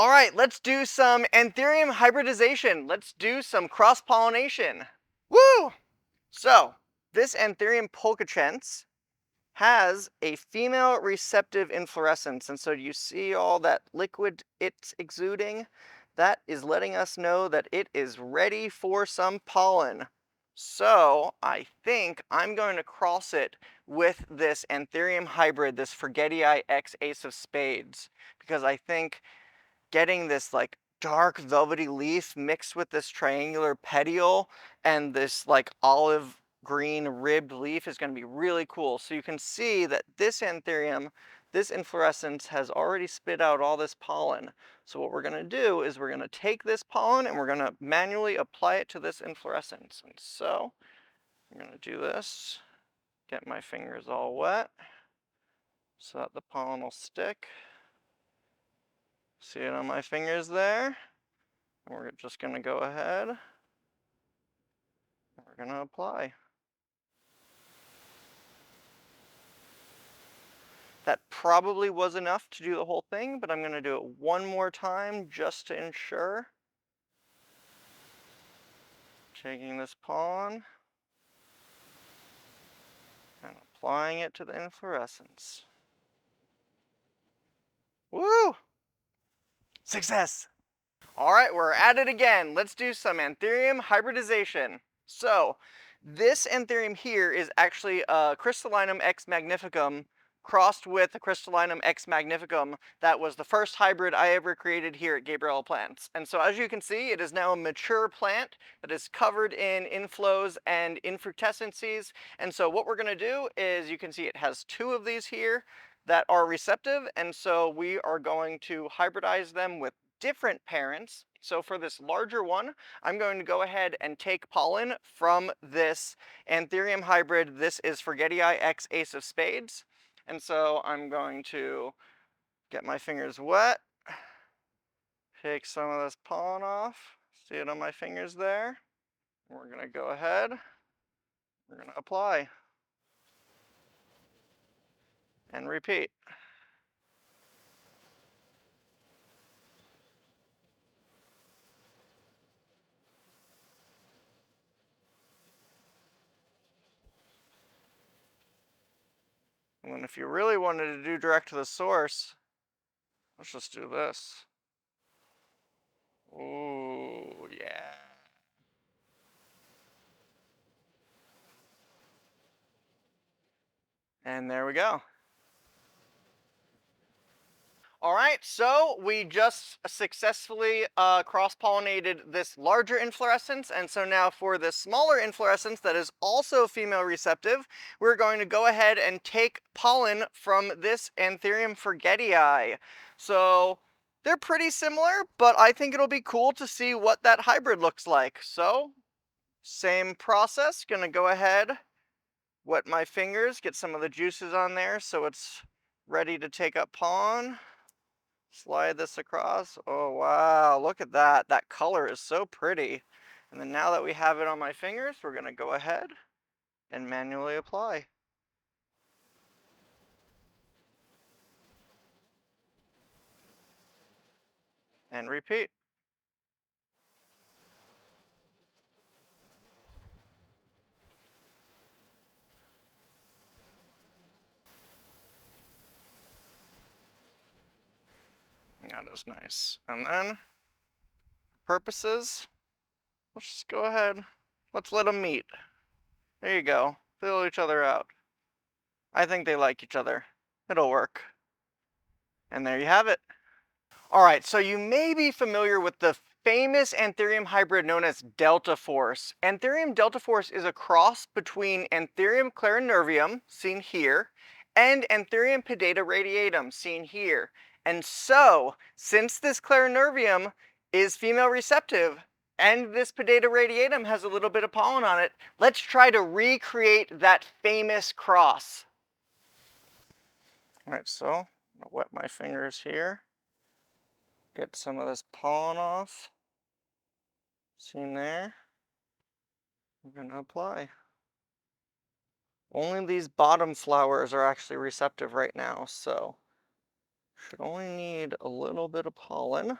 All right, let's do some Anthurium hybridization. Let's do some cross-pollination. Woo! So, this Anthurium pulcachense has a female receptive inflorescence, and so you see all that liquid it's exuding? That is letting us know that it is ready for some pollen. So, I think I'm going to cross it with this Anthurium hybrid, this forgetii X Ace of Spades, because I think getting this like dark velvety leaf mixed with this triangular petiole and this like olive green ribbed leaf is going to be really cool. So you can see that this Anthurium, this inflorescence has already spit out all this pollen. So what we're going to do is we're going to take this pollen and we're going to manually apply it to this inflorescence. And so I'm going to do this, get my fingers all wet so that the pollen will stick. See it on my fingers there? We're just going to go ahead and we're going to apply. That probably was enough to do the whole thing, but I'm going to do it one more time just to ensure. Taking this pollen and applying it to the inflorescence. Woo! Success! All right, we're at it again. Let's do some Anthurium hybridization. So, this Anthurium here is actually a crystallinum X magnificum crossed with a crystallinum X magnificum that was the first hybrid I ever created here at Gabriella Plants. And so as you can see, it is now a mature plant that is covered in inflows and infructescences. And so what we're going to do is, you can see it has two of these here that are receptive, and so we are going to hybridize them with different parents. So for this larger one, I'm going to go ahead and take pollen from this Anthurium hybrid. This is forgetii X Ace of Spades. And so I'm going to get my fingers wet, take some of this pollen off, see it on my fingers there. We're going to go ahead, we're going to apply and repeat. And then if you really wanted to do direct to the source, let's just do this. Ooh, yeah. And there we go. All right, so we just successfully cross-pollinated this larger inflorescence, and so now for this smaller inflorescence that is also female receptive, we're going to go ahead and take pollen from this Anthurium forgetii. So they're pretty similar, but I think it'll be cool to see what that hybrid looks like. So same process, gonna go ahead, wet my fingers, get some of the juices on there so it's ready to take up pollen. Slide this across. Oh wow, look at that. That color is so pretty. And then now that we have it on my fingers, we're going to go ahead and manually apply. And repeat. That is nice. And then, purposes, let's just go ahead. Let's let them meet. There you go. Fill each other out. I think they like each other. It'll work. And there you have it. All right, so you may be familiar with the famous Anthurium hybrid known as Delta Force. Anthurium Delta Force is a cross between Anthurium clarinervium, seen here, and Anthurium pedatoradiatum, seen here. And so, since this clarinervium is female receptive, and this pedatoradiatum has a little bit of pollen on it, let's try to recreate that famous cross. All right, so I'm gonna wet my fingers here. Get some of this pollen off. Seen there? I'm going to apply. Only these bottom flowers are actually receptive right now, so Should only need a little bit of pollen.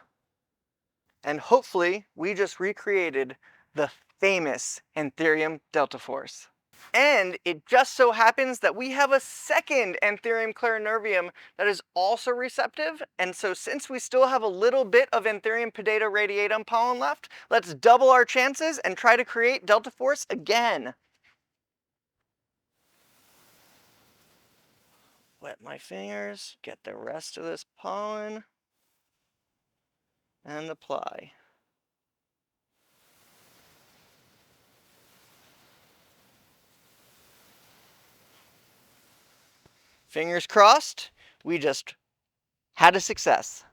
And hopefully we just recreated the famous Anthurium delta force. And it just so happens that we have a second Anthurium clarinervium that is also receptive. And so since we still have a little bit of Anthurium pedatoradiatum pollen left, let's double our chances and try to create delta force again. Wet my fingers, get the rest of this pollen, and apply. Fingers crossed, we just had a success.